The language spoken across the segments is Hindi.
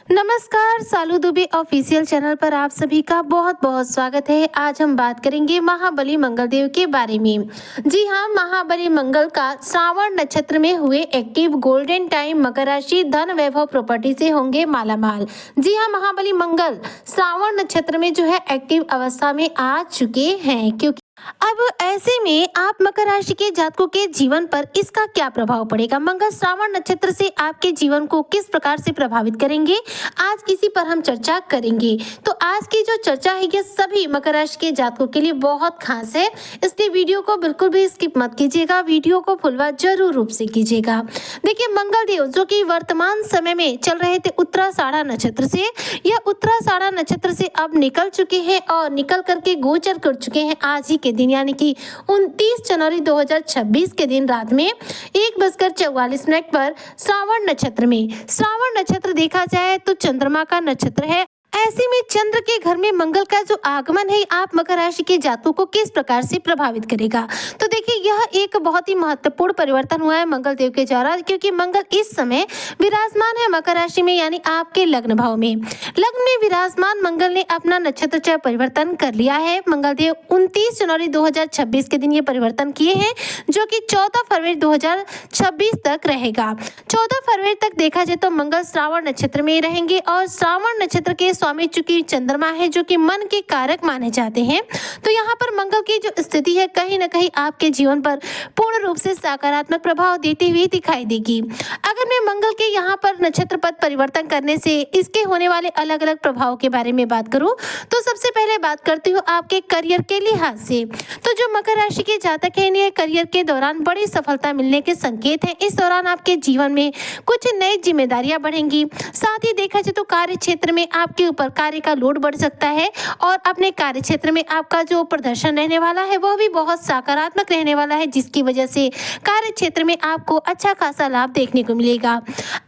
नमस्कार, सालू दुबे ऑफिशियल चैनल पर आप सभी का बहुत बहुत स्वागत है। आज हम बात करेंगे महाबली मंगल देव के बारे में। जी हाँ, महाबली मंगल का श्रावण नक्षत्र में हुए एक्टिव गोल्डन टाइम मकर राशि धन वैभव प्रॉपर्टी से होंगे मालामाल। जी हाँ, महाबली मंगल श्रावण नक्षत्र में जो है एक्टिव अवस्था में आ चुके हैं, क्योंकि अब ऐसे में आप मकर राशि के जातकों के जीवन पर इसका क्या प्रभाव पड़ेगा, मंगल श्रावण नक्षत्र से आपके जीवन को किस प्रकार से प्रभावित करेंगे, आज इसी पर हम चर्चा करेंगे। तो आज की जो चर्चा है ये सभी मकर राशि के जातकों के लिए बहुत खास है, इसलिए वीडियो को बिल्कुल भी स्किप मत कीजिएगा, वीडियो को फुलवा जरूर रूप से कीजिएगा। देखिए, मंगल देव जो कि वर्तमान समय में चल रहे थे उत्तराषाढ़ा नक्षत्र से, यह उत्तराषाढ़ा नक्षत्र से अब निकल चुके हैं और निकल करके गोचर कर चुके हैं आज ही के दिन, यानी कि 29 जनवरी 2026 के दिन रात में 1:44 पर श्रावण नक्षत्र में। श्रावण नक्षत्र देखा जाए तो चंद्रमा का नक्षत्र है। ऐसे में चंद्र के घर में मंगल का जो आगमन है आप मकर राशि के जातकों को किस प्रकार से प्रभावित करेगा। तो देखिए, यह एक बहुत ही महत्वपूर्ण परिवर्तन हुआ है मंगल देव के द्वारा, क्योंकि मंगल इस समय विराजमान है मकर राशि में, यानी आपके लग्न भाव में। लग्न में विराजमान मंगल ने अपना नक्षत्र चय परिवर्तन कर लिया है। मंगल देव 29 जनवरी 2026 के दिन ये परिवर्तन किए हैं, जो कि 14 फरवरी 2026 तक रहेगा। 14 फरवरी तक देखा जाए तो मंगल श्रावण नक्षत्र में रहेंगे और श्रावण नक्षत्र के स्वामी चूंकि चंद्रमा है जो कि मन के कारक माने जाते हैं, तो यहाँ पर मंगल की जो स्थिति है कहीं ना कहीं आपके जीवन पर पूर्ण रूप से सकारात्मक प्रभाव देती हुई दिखाई देगी। अगर मैं मंगल के यहाँ पर नक्षत्र पद परिवर्तन करने से इसके होने वाले अलग अलग प्रभाव के बारे में बात करूं तो सबसे पहले बात करती हूँ आपके करियर के लिहाज से। तो जो मकर राशि के जातक हैं इन्हें करियर के दौरान बड़ी सफलता मिलने के संकेत हैं। इस दौरान आपके जीवन में कुछ नई जिम्मेदारियां बढ़ेंगी। साथ ही देखा जाए तो कार्य क्षेत्र में आपके ऊपर कार्य का लोड बढ़ सकता है और अपने कार्य क्षेत्र में आपका जो प्रदर्शन रहने वाला है वह भी बहुत सकारात्मक रहने वाला है, जिसकी वजह से कार्य क्षेत्र में आपको अच्छा खासा लाभ देखने को मिलेगा।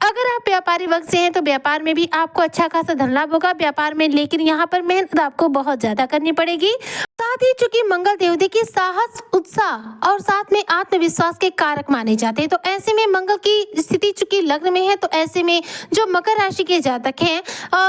अगर आप व्यापारी वर्ग से हैं तो व्यापार में भी आपको अच्छा खासा धन लाभ होगा व्यापार में, लेकिन यहाँ पर मेहनत आपको बहुत ज्यादा करनी पड़ेगी। साथ ही चूंकि मंगल देव देखिए साहस, उत्साह और साथ में आत्मविश्वास के कारक माने जाते हैं, तो ऐसे में मंगल की स्थिति चूंकि लग्न में है, तो ऐसे में जो मकर राशि के जातक हैं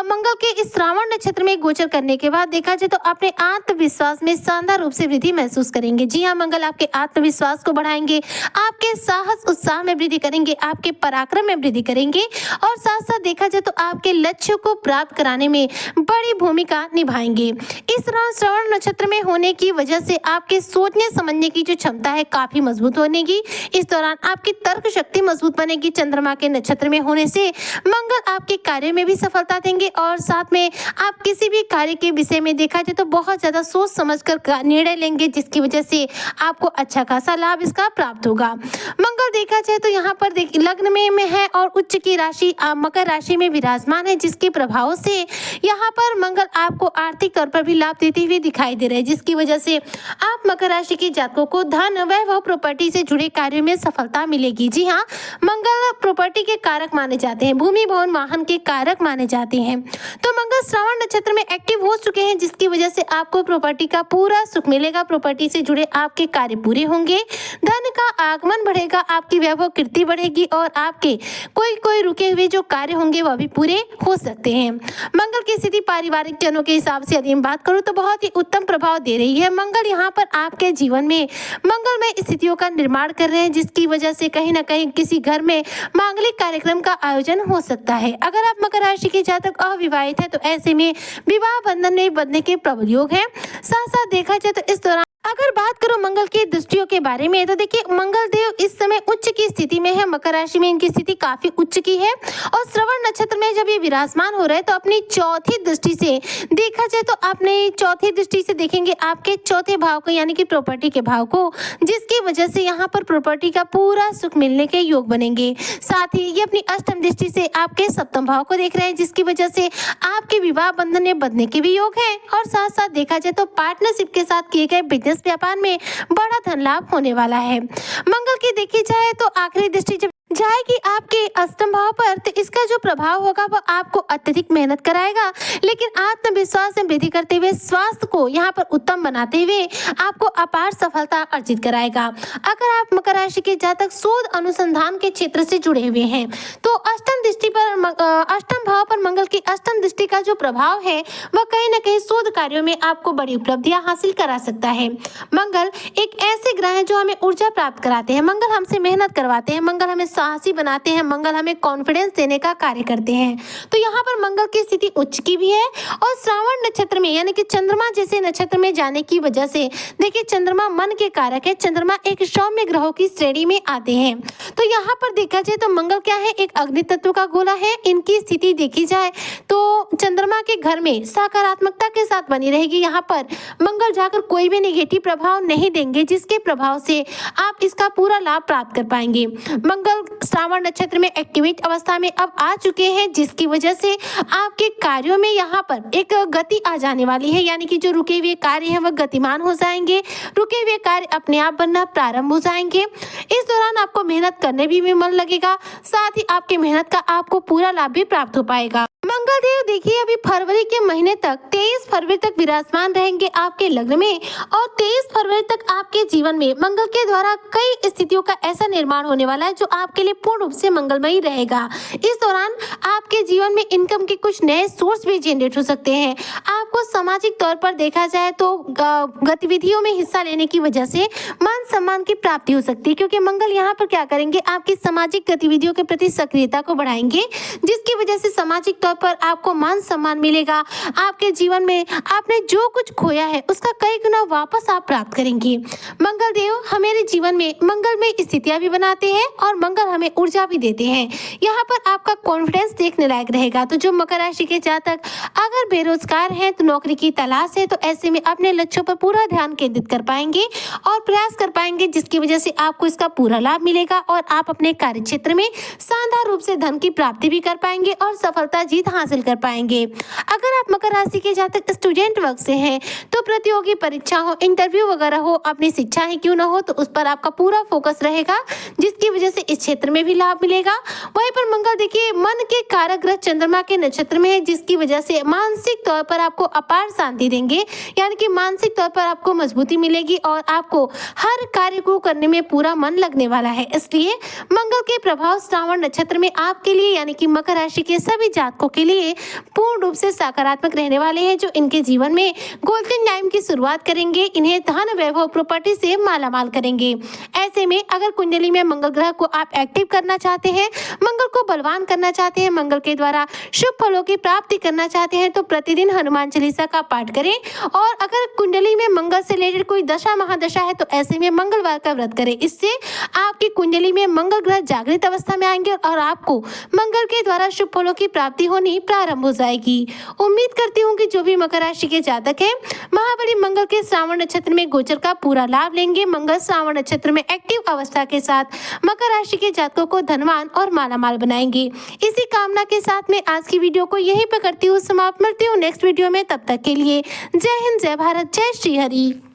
मंगल के इस श्रावण नक्षत्र में गोचर करने के बाद देखा जाए तो अपने आत्मविश्वास में शानदार रूप से वृद्धि महसूस करेंगे। जी हाँ, मंगल आपके आत्मविश्वास को बढ़ाएंगे, आपके साहस उत्साह में वृद्धि करेंगे, आपके पराक्रम में वृद्धि करेंगे और साथ साथ देखा जाए तो आपके लक्ष्यों को प्राप्त कराने में बड़ी भूमिका निभाएंगे। इस श्रावण नक्षत्र में होने की वजह से आपके सोचने समझने की जो क्षमता है काफी मजबूत बनेगी। इस दौरान आपकी तर्क शक्ति मजबूत बनेगी। चंद्रमा के नक्षत्र में होने से मंगल आपके कार्य में भी सफलता देंगे और साथ में आप किसी भी कार्य के विषय में देखा जाए तो बहुत ज्यादा सोच समझकर निर्णय लेंगे, जिसकी वजह से आपको अच्छा खासा लाभ इसका प्राप्त होगा। मंगल देखा जाए तो यहाँ पर लग्न में है और उच्च की राशि मकर राशि में विराजमान है, जिसके प्रभाव से यहाँ पर मंगल आपको आर्थिक तौर पर भी लाभ देते हुए दिखाई दे रहे हैं, जिसकी वजह से आप मकर राशि के जातकों को धन वैभव प्रॉपर्टी से जुड़े कार्यों में सफलता मिलेगी। जी हाँ, मंगल प्रॉपर्टी के कारक माने जाते हैं, भूमि भवन वाहन के कारक माने जाते हैं। तो मंगल श्रावण नक्षत्र में एक्टिव हो चुके हैं, जिसकी वजह से आपको प्रॉपर्टी का पूरा सुख मिलेगा। प्रॉपर्टी से जुड़े आपके कार्य पूरे होंगे, धन का आगमन बढ़ेगा, आपकी वैभव कीर्ति बढ़ेगी और आपके कोई रुके हुए जो कार्य होंगे वह भी पूरे हो सकते हैं। मंगल की स्थिति पारिवारिक जनों के हिसाब से यदि हम बात करूं तो बहुत ही उत्तम प्रभाव दे रही है। मंगल यहाँ पर आपके जीवन में मंगलमय स्थितियों का निर्माण कर रहे हैं, जिसकी वजह से कहीं ना कहीं किसी घर में मांगलिक कार्यक्रम का आयोजन हो सकता है। अगर आप मकर राशि के जातक अविवाहित है तो ऐसे में विवाह बंधन में बंधने के प्रबल योग है। साथ साथ देखा जाए तो इस दौरान अगर बात करो मंगल की दृष्टियों के बारे में, तो देखिए मंगल देव इस समय उच्च की स्थिति में है। मकर राशि में इनकी स्थिति काफी उच्च की है और श्रवण नक्षत्र में जब ये विराजमान हो रहे हैं तो अपनी चौथी दृष्टि से देखा जाए तो अपने चौथी दृष्टि से देखेंगे आपके चौथे भाव को, यानी कि प्रॉपर्टी के भाव को, जिसकी वजह से यहाँ पर प्रॉपर्टी का पूरा सुख मिलने के योग बनेंगे। साथ ही ये अपनी अष्टम दृष्टि से आपके सप्तम भाव को देख रहे हैं, जिसकी वजह से आपके विवाह बंधन में बंधने के भी योग है और साथ साथ देखा जाए तो पार्टनरशिप के साथ किए गए बिजनेस व्यापार में बड़ा धन लाभ होने वाला है। मंगल की देखी जाए तो आखिरी दृष्टि जब जाएगी आपके अष्टम भाव पर, तो इसका जो प्रभाव होगा वो आपको अत्यधिक मेहनत कराएगा, लेकिन आत्मविश्वास में वृद्धि करते हुए स्वास्थ्य को यहाँ पर उत्तम बनाते हुए आपको अपार सफलता अर्जित कराएगा। अगर आप मकर राशि के जातक शोध अनुसंधान के क्षेत्र से जुड़े हुए हैं तो अष्टम भाव पर मंगल की अष्टम दृष्टि का जो प्रभाव है वह कहीं ना कहीं शोध कार्यों में आपको बड़ी उपलब्धियां हासिल करा सकता है। मंगल एक ऐसे ग्रह है जो हमें ऊर्जा प्राप्त कराते हैं, मंगल हमसे मेहनत करवाते हैं, मंगल हमें साहसी बनाते हैं, मंगल हमें कॉन्फिडेंस देने का कार्य करते हैं। तो यहाँ पर मंगल की स्थिति उच्च की भी है और श्रावण नक्षत्र में यानी कि चंद्रमा जैसे नक्षत्र में जाने की वजह से देखिए चंद्रमा मन के कारक है, चंद्रमा एक सौम्य ग्रहों की श्रेणी में आते हैं। तो यहाँ पर देखा जाए तो मंगल क्या है, एक अग्नि तत्व का गोला है। इनकी स्थिति देखी जाए तो चंद्रमा के घर में सकारात्मकता के साथ बनी रहेगी। यहाँ पर मंगल जाकर कोई भी नेगेटिव प्रभाव नहीं देंगे, जिसके प्रभाव से आप इसका पूरा लाभ प्राप्त कर पाएंगे। मंगल श्रावण नक्षत्र में एक्टिवेट अवस्था में अब आ चुके हैं, जिसकी वजह से आपके कार्यों में यहाँ पर एक गति आ जाने वाली है, यानी कि जो रुके हुए कार्य हैं वह गतिमान हो जाएंगे, रुके हुए कार्य अपने आप बनना प्रारंभ हो जाएंगे। इस दौरान आपको मेहनत करने भी मन लगेगा, साथ ही आपकी मेहनत का आपको पूरा लाभ भी प्राप्त हो पाएगा। मंगल देव देखिए अभी फरवरी के महीने तक 23 फरवरी तक विराजमान रहेंगे आपके लग्न में और 23 फरवरी तक आपके जीवन में मंगल के द्वारा कई स्थितियों का ऐसा निर्माण होने वाला है जो आपके लिए पूर्ण रूप से मंगलमयी रहेगा। इस दौरान आपके जीवन में इनकम के कुछ नए सोर्स भी जनरेट हो सकते हैं। आपको सामाजिक तौर पर देखा जाए तो गतिविधियों में हिस्सा लेने की वजह से मान सम्मान की प्राप्ति हो सकती है, क्योंकि मंगल यहाँ पर क्या करेंगे, आपकी सामाजिक गतिविधियों के प्रति सक्रियता को बढ़ाएंगे, जिसकी वजह से सामाजिक तौर पर आपको मान सम्मान मिलेगा। आपके जीवन में आपने जो कुछ खोया है उसका कई गुना वापस आप प्राप्त करेंगे। मंगल देव हमारे जीवन में मंगलमय स्थितियां भी बनाते हैं और मंगल हमें ऊर्जा भी देते हैं। यहाँ पर आपका कॉन्फिडेंस देखने लायक रहेगा। तो जो मकर राशि के जातक अगर बेरोजगार हैं तो नौकरी की तलाश है, तो ऐसे में अपने लक्ष्यों पर पूरा ध्यान केंद्रित कर पाएंगे और प्रयास कर पाएंगे, जिसकी वजह से आपको इसका पूरा लाभ मिलेगा और आप अपने कार्य क्षेत्र में शानदार रूप से धन की प्राप्ति भी कर पाएंगे और सफलता जीत हासिल कर पाएंगे। अगर आप मकर राशि के जातक स्टूडेंट वर्ग से हैं तो प्रतियोगी परीक्षा हो, इंटरव्यू वगैरह हो, अपनी शिक्षा ही क्यों ना हो, तो उस पर आपका पूरा फोकस रहेगा, जिसकी वजह से इस क्षेत्र में भी लाभ मिलेगा। वहीं पर मंगल देखिए मन के कारक ग्रह चंद्रमा के नक्षत्र में है, जिसकी वजह से मानसिक तौर पर आपको अपार शांति देंगे, यानी कि मानसिक तौर पर आपको मजबूती मिलेगी और आपको हर कार्य को करने में पूरा मन लगने वाला है। इसलिए मंगल के प्रभाव श्रावण नक्षत्र में आपके लिए यानी कि मकर राशि के सभी जातकों के लिए पूर्ण रूप से सकारात्मक रहने वाले हैं, जो इनके जीवन में गोल्डन टाइम की शुरुआत करेंगे, इन्हें धन वैभव प्रॉपर्टी से मालामाल करेंगे। ऐसे में अगर कुंडली में मंगल ग्रह को आप एक्टिव करना चाहते हैं, मंगल को बलवान करना चाहते हैं, मंगल के द्वारा शुभ फलों की प्राप्ति करना चाहते हैं, तो प्रतिदिन हनुमान चालीसा का पाठ करें। और अगर कुंडली में मंगल से रिलेटेड कोई दशा महादशा है तो ऐसे में मंगलवार का व्रत करें। इससे आपकी कुंडली में मंगल ग्रह जागृत अवस्था में आएंगे और आपको मंगल के द्वारा शुभ फलों की प्राप्ति होनी प्रारंभ हो जाएगी। उम्मीद करती हूँ कि जो भी मकर राशि के जातक हैं महाबली मंगल के श्रावण नक्षत्र में गोचर का पूरा लाभ लेंगे। मंगल श्रावण नक्षत्र में एक्टिव अवस्था के साथ मकर राशि के जातकों को धनवान और मालामाल बनाएंगे। इसी कामना के साथ में आज की वीडियो को यहीं पर करती हूँ समाप्त। मिलती हूँ नेक्स्ट वीडियो में, तब तक के लिए जय हिंद, जय भारत, जय श्री हरि।